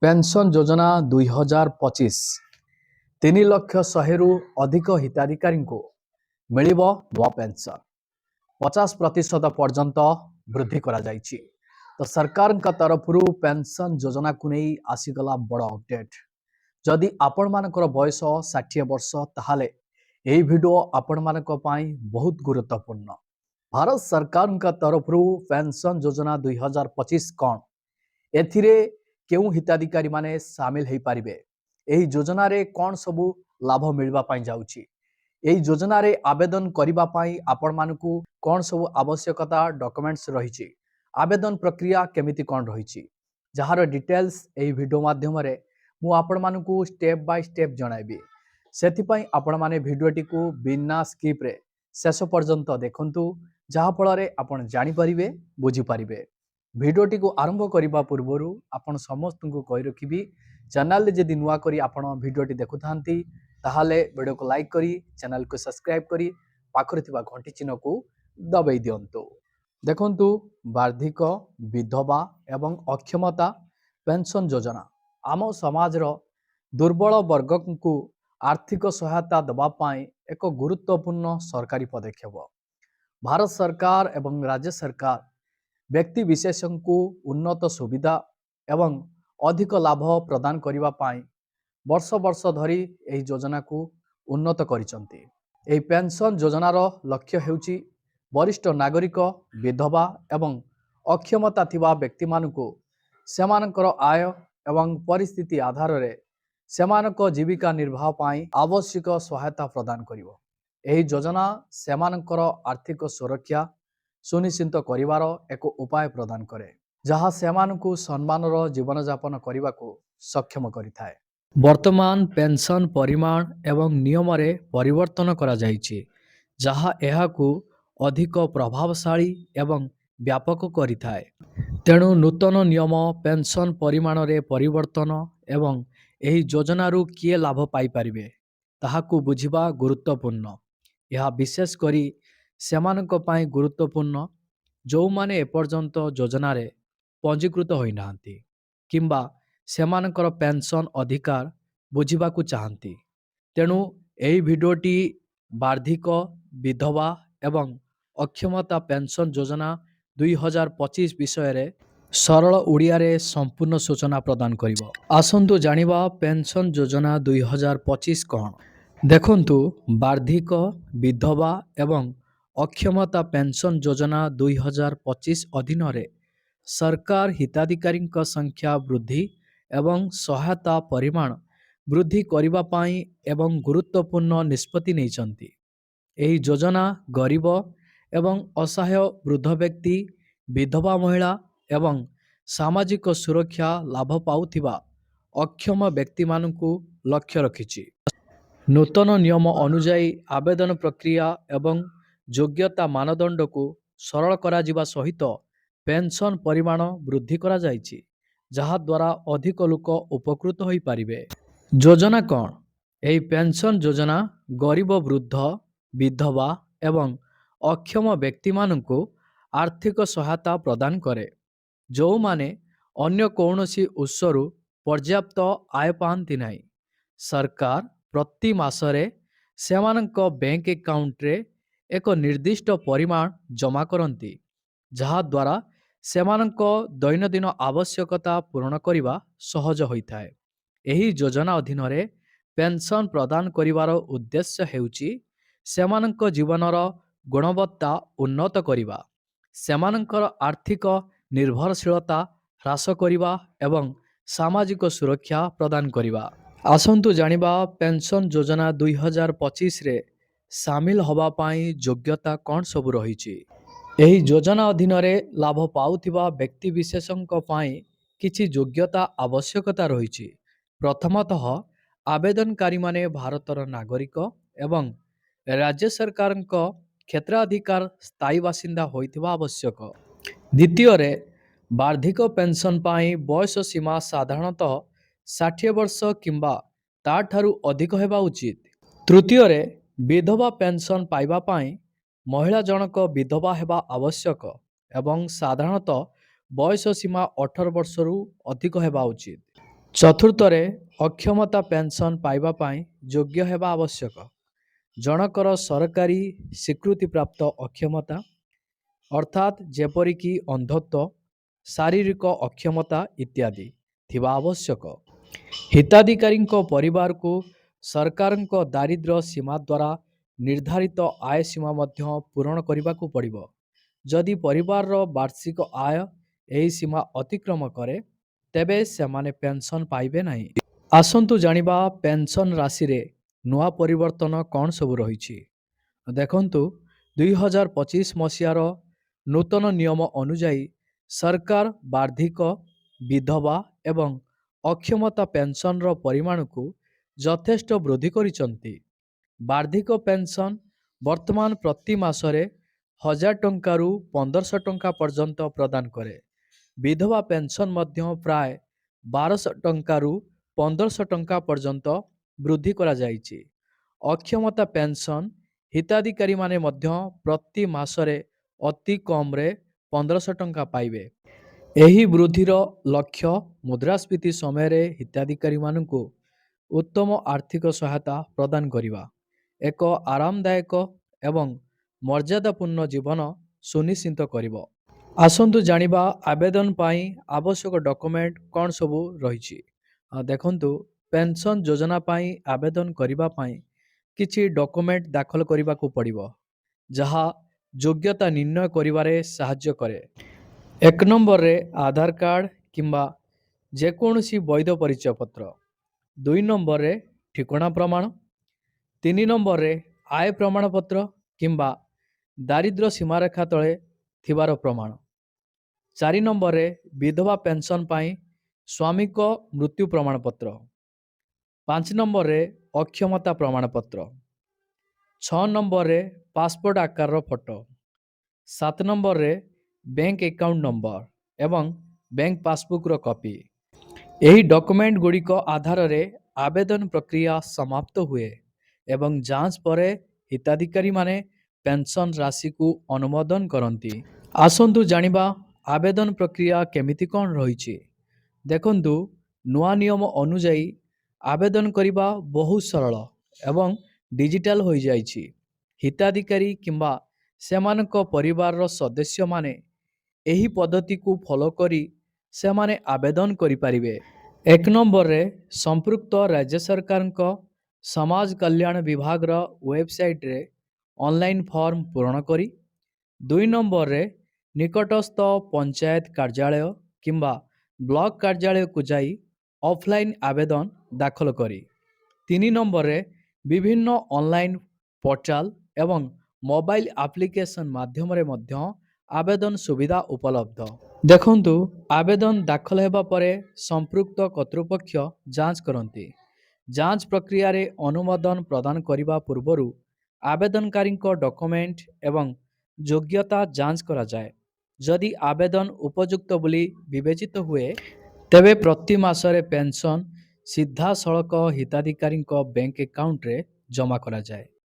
Pension योजना 2025 3,100,000 अधिक हिताधिकारी को मिलिब नुआ पेंशन 50% पर्यंत वृद्धि करा जाइछि। तो सरकार का तरफ पेंशन योजना को नहीं आसीगला बड़ अपडेट। जदि आपण मानकर बयस 60 वर्ष ताहाले एही वीडियो आपण मानक पई बहुत गुरुत्वपूर्ण। भारत सरकार का तरफ पेंशन योजना 2025 कौन एथिरे केउ हिताधिकारी माने सामिल हो पारिबे, एही योजना रे कौन सबु लाभ मिलवा पाई जाउछि, एही योजना रे आवेदन करिबा पाई आपण मानकु कौन सबु आवश्यकता डॉक्यूमेंट्स रहिछि, आवेदन प्रक्रिया केमिति कौन रहिछि, जहार डिटेल्स एही वीडियो माध्यम रे मु आपण मानकु स्टेप बाय स्टेप जणाइबी। सेति पई आपण माने वीडियोटी को बिना स्किप रे शेष पर्यंत देखंतु, जहा फल रे आपण जानि परिबे, बुझी परिबे। भिडियोटी को आरंभ करने पूर्वर आपण समस्त को कही रखी, चैनल जदि नुआ करी आपण भिडियोटी देखुथांती ताहाले वीडियो को लाइक करी चैनल को सब्सक्राइब करी पाखरे थिबा घंटी चिन्ह को दबाई दियंतु। देखंतु वार्षिक विधवा एवं अक्षमता पेंशन योजना आम समाज रो दुर्बल वर्ग को आर्थिक सहायता दबा पाई एक गुरुत्वपूर्ण सरकारी पदक्षेप। भारत सरकार एवं राज्य सरकार व्यक्ति विशेष को उन्नत सुविधा एवं अधिक लाभ प्रदान करने पाई वर्ष वर्ष धरी यह योजना को उन्नत करिसंती। एही पेंशन योजनार लक्ष्य हेउची वरिष्ठ नागरिक, विधवा एवं अक्षमता थिबा व्यक्ति मानकु सेमानकर आय एवं परिस्थिति आधार रे सेमानक जीविका निर्वाह पाई आवश्यक सहायता प्रदान करिवो। एही योजना सेमानकर आर्थिक सुरक्षा सुनिश्चित करिवार एक उपाय प्रदान करे, जहाँ सेमानकु सम्मानर जीवन यापन करने को सक्षम करिथाए। वर्तमान पेंशन परिमाण एवं नियम रे परिवर्तन करा जाइछि, जहाँ एहाकु अधिक प्रभावशाली एवं व्यापक करिथाए। तेणु नूतन नियम पेंशन परिमाण रे परिवर्तन एवं एही योजनारू किए लाभ पाई परिबे ताहाकु बुझिबा गुरुत्वपूर्ण। यह विशेष करी सेमानक पाई गुरुत्वपूर्ण जो माने एपर्यंत योजना रे पंजीकृत होई नाहंती किंबा सेमानकर पेंशन अधिकार बुझिबा को चाहंती। तेणु एही वीडियोटी वार्षिक विधवा एवं अक्षमता पेंशन योजना 2025 विषय रे सरल ओडिया रे संपूर्ण सूचना प्रदान करिवो। आसंतु जानिबा पेंशन योजना 2025 कौन। देखंतु वार्षिक विधवा एवं अक्षमता पेंशन योजना 2025 अधीन रे सरकार हिताधिकारी संख्या वृद्धि एवं सहायता परिमाण वृद्धि करिबा पाई एवं गुरुत्वपूर्ण निष्पत्ति नैचंती। एही योजना गरीब एवं असहाय वृद्ध व्यक्ति, विधवा महिला एवं सामाजिक सुरक्षा लाभ पाउथिबा अक्षम व्यक्ति मानकु लक्ष्य रखिछि। नूतन नियम अनुଯାयी आवेदन प्रक्रिया एवं योग्यता मानदंड को सरल करा जिबा सहित पेंशन परिमाण वृद्धि करा जाइछि, जहा द्वारा अधिक लोक उपकृत होई पारिबे। योजना कौन। एही पेंशन योजना गरीब, वृद्ध, विधवा एवं अक्षम व्यक्ति मानकु आर्थिक सहायता प्रदान करे, जो माने अन्य कौनसी उत्सरू पर्याप्त आय पाती नहीं। सरकार प्रति मासरे सेमानक बैंक अकाउंट रे एक निर्दिष्ट परिमाण जमा करती, जहा द्वारा सेमानक दैनंदिन आवश्यकता पूर्ण करने सहज होता है। एही योजना अधीन रे पेंशन प्रदान करिवार उद्देश्य हेउची सेमानक जीवनर गुणवत्ता उन्नत करिवा, सेमानकर आर्थिक निर्भरशीलता ह्रास करिवा एवं सामाजिक सुरक्षा प्रदान करिवा। आसंतु जानिबा पेंशन योजना 2025 रे सामिल होबा पाई योग्यता कौन सबु रहिछि। एही योजना अधीन रे लाभ पाउथिबा व्यक्ति विशेषंक पाई किछि योग्यता आवश्यकता रहिछि। प्रथमतः आवेदनकारी माने भारतर नागरिक एवं राज्य सरकारक क्षेत्राधिकार स्थायी बासिंदा होइथिबा आवश्यक। द्वितीय रे वार्षिक पेंशन पाई बयस सीमा साधारणतः 60 वर्ष किंबा ताठारु अधिक हेबा उचित। तृतीय रे विधवा पेंशन पाइबा पाई महिला जनक विधवा हेबा आवश्यक एवं साधारणतः बयस सीमा 18 वर्ष रु अधिक हेबा उचित। ଚତୁର୍ଥରେ ଅକ୍ଷମତା ପେନ୍ସନ୍ ପାଇବା ପାଇଁ ଯୋଗ୍ୟ ହେବା ଆବଶ୍ୟକ। ଜଣକର ସରକାରୀ ସ୍ୱୀକୃତିପ୍ରାପ୍ତ ଅକ୍ଷମତା ଅର୍ଥାତ୍ ଯେପରିକି ଅନ୍ଧତ୍ୱ, ଶାରୀରିକ ଅକ୍ଷମତା ଇତ୍ୟାଦି ଥିବା ଆବଶ୍ୟକ। ହିତାଧିକାରୀଙ୍କ ପରିବାରକୁ ସରକାରଙ୍କ ଦାରିଦ୍ର୍ୟ ସୀମା ଦ୍ୱାରା ନିର୍ଦ୍ଧାରିତ ଆୟ ସୀମା ମଧ୍ୟ ପୂରଣ କରିବାକୁ ପଡ଼ିବ। ଯଦି ପରିବାରର ବାର୍ଷିକ ଆୟ ଏହି ସୀମା ଅତିକ୍ରମ କରେ ତେବେ ସେମାନେ ପେନ୍ସନ୍ ପାଇବେ ନାହିଁ। ଆସନ୍ତୁ ଜାଣିବା ପେନ୍ସନ୍ ରାଶିରେ ନୂଆ ପରିବର୍ତ୍ତନ କ'ଣ ସବୁ ରହିଛି। ଦେଖନ୍ତୁ, 2025 ମସିହାର ନୂତନ ନିୟମ ଅନୁଯାୟୀ ସରକାର ବାର୍ଦ୍ଧିକ, ବିଧବା ଏବଂ ଅକ୍ଷମତା ପେନ୍ସନ୍ର ପରିମାଣକୁ ଯଥେଷ୍ଟ ବୃଦ୍ଧି କରିଛନ୍ତି। ବାର୍ଦ୍ଧିକ ପେନ୍ସନ୍ ବର୍ତ୍ତମାନ ପ୍ରତି ମାସରେ 1000 ଟଙ୍କାରୁ 1500 ଟଙ୍କା ପର୍ଯ୍ୟନ୍ତ ପ୍ରଦାନ କରେ। ବିଧବା ପେନ୍ସନ୍ ମଧ୍ୟ ପ୍ରାୟ 1200 ଟଙ୍କାରୁ 1500 ଟଙ୍କା ପର୍ଯ୍ୟନ୍ତ ବୃଦ୍ଧି କରାଯାଇଛି। ଅକ୍ଷମତା ପେନ୍ସନ୍ ହିତାଧିକାରୀମାନେ ମଧ୍ୟ ପ୍ରତି ମାସରେ ଅତି କମ୍ରେ 1500 ଟଙ୍କା ପାଇବେ। ଏହି ବୃଦ୍ଧିର ଲକ୍ଷ୍ୟ ମୁଦ୍ରାସ୍ଫୀତି ସମୟରେ ହିତାଧିକାରୀମାନଙ୍କୁ ଉତ୍ତମ ଆର୍ଥିକ ସହାୟତା ପ୍ରଦାନ କରିବା, ଏକ ଆରାମଦାୟକ ଏବଂ ମର୍ଯ୍ୟାଦାପୂର୍ଣ୍ଣ ଜୀବନ ସୁନିଶ୍ଚିତ କରିବ। ଆସନ୍ତୁ ଜାଣିବା ଆବେଦନ ପାଇଁ ଆବଶ୍ୟକ ଡକୁମେଣ୍ଟ କ'ଣ ସବୁ ରହିଛି। ଦେଖନ୍ତୁ, ପେନ୍ସନ୍ ଯୋଜନା ପାଇଁ ଆବେଦନ କରିବା ପାଇଁ କିଛି ଡକୁମେଣ୍ଟ ଦାଖଲ କରିବାକୁ ପଡ଼ିବ, ଯାହା ଯୋଗ୍ୟତା ନିର୍ଣ୍ଣୟ କରିବାରେ ସାହାଯ୍ୟ କରେ। 1 ନମ୍ବରରେ ଆଧାର କାର୍ଡ଼ କିମ୍ବା ଯେକୌଣସି ବୈଧ ପରିଚୟ ପତ୍ର। 2 ନମ୍ବରରେ ଠିକଣା ପ୍ରମାଣ। 3 ନମ୍ବରରେ ଆୟ ପ୍ରମାଣପତ୍ର କିମ୍ବା ଦାରିଦ୍ର୍ୟ ସୀମାରେଖା ତଳେ ଥିବାର ପ୍ରମାଣ। 4 ନମ୍ବରରେ ବିଧବା ପେନ୍ସନ୍ ପାଇଁ ସ୍ୱାମୀଙ୍କ ମୃତ୍ୟୁ ପ୍ରମାଣପତ୍ର। 5 ନମ୍ବରରେ ଅକ୍ଷମତା ପ୍ରମାଣପତ୍ର। 6 ନମ୍ବରରେ ପାସପୋର୍ଟ ଆକାରର ଫଟୋ। 7 ନମ୍ବରରେ ବ୍ୟାଙ୍କ ଆକାଉଣ୍ଟ ନମ୍ବର ଏବଂ ବ୍ୟାଙ୍କ ପାସବୁକ୍ର କପି। ଏହି ଡକୁମେଣ୍ଟ ଗୁଡ଼ିକ ଆଧାରରେ ଆବେଦନ ପ୍ରକ୍ରିୟା ସମାପ୍ତ ହୁଏ ଏବଂ ଯାଞ୍ଚ ପରେ ହିତାଧିକାରୀମାନେ ପେନ୍ସନ୍ ରାଶିକୁ ଅନୁମୋଦନ କରନ୍ତି। ଆସନ୍ତୁ ଜାଣିବା ଆବେଦନ ପ୍ରକ୍ରିୟା କେମିତି କ'ଣ ରହିଛି। ଦେଖନ୍ତୁ, ନୂଆ ନିୟମ ଅନୁଯାୟୀ ଆବେଦନ କରିବା ବହୁତ ସରଳ ଏବଂ ଡିଜିଟାଲ ହୋଇଯାଇଛି। ହିତାଧିକାରୀ କିମ୍ବା ସେମାନଙ୍କ ପରିବାରର ସଦସ୍ୟମାନେ ଏହି ପଦ୍ଧତିକୁ ଫଲୋ କରି ସେମାନେ ଆବେଦନ କରିପାରିବେ। 1 ନମ୍ବରରେ ସମ୍ପୃକ୍ତ ରାଜ୍ୟ ସରକାରଙ୍କ ସମାଜ କଲ୍ୟାଣ ବିଭାଗର ୱେବସାଇଟରେ ଅନଲାଇନ୍ ଫର୍ମ ପୂରଣ କରି। 2 ନମ୍ବରରେ ନିକଟସ୍ଥ ପଞ୍ଚାୟତ କାର୍ଯ୍ୟାଳୟ କିମ୍ବା ବ୍ଲକ କାର୍ଯ୍ୟାଳୟକୁ ଯାଇ ଅଫଲାଇନ୍ ଆବେଦନ ଦାଖଲ କରି। 3 ନମ୍ବରରେ ବିଭିନ୍ନ ଅନଲାଇନ୍ ପୋର୍ଟାଲ ଏବଂ ମୋବାଇଲ ଆପ୍ଲିକେସନ୍ ମାଧ୍ୟମରେ ମଧ୍ୟ ଆବେଦନ ସୁବିଧା ଉପଲବ୍ଧ। ଦେଖନ୍ତୁ, ଆବେଦନ ଦାଖଲ ହେବା ପରେ ସମ୍ପୃକ୍ତ କର୍ତ୍ତୃପକ୍ଷ ଯାଞ୍ଚ କରନ୍ତି। ଯାଞ୍ଚ ପ୍ରକ୍ରିୟାରେ ଅନୁମୋଦନ ପ୍ରଦାନ କରିବା ପୂର୍ବରୁ ଆବେଦନକାରୀଙ୍କ ଡକୁମେଣ୍ଟ ଏବଂ ଯୋଗ୍ୟତା ଯାଞ୍ଚ କରାଯାଏ। ଯଦି ଆବେଦନ ଉପଯୁକ୍ତ ବୋଲି ବିବେଚିତ ହୁଏ ତେବେ ପ୍ରତି ମାସରେ ପେନ୍ସନ୍ ସିଧାସଳଖ ହିତାଧିକାରୀଙ୍କ ବ୍ୟାଙ୍କ ଆକାଉଣ୍ଟରେ ଜମା କରାଯାଏ।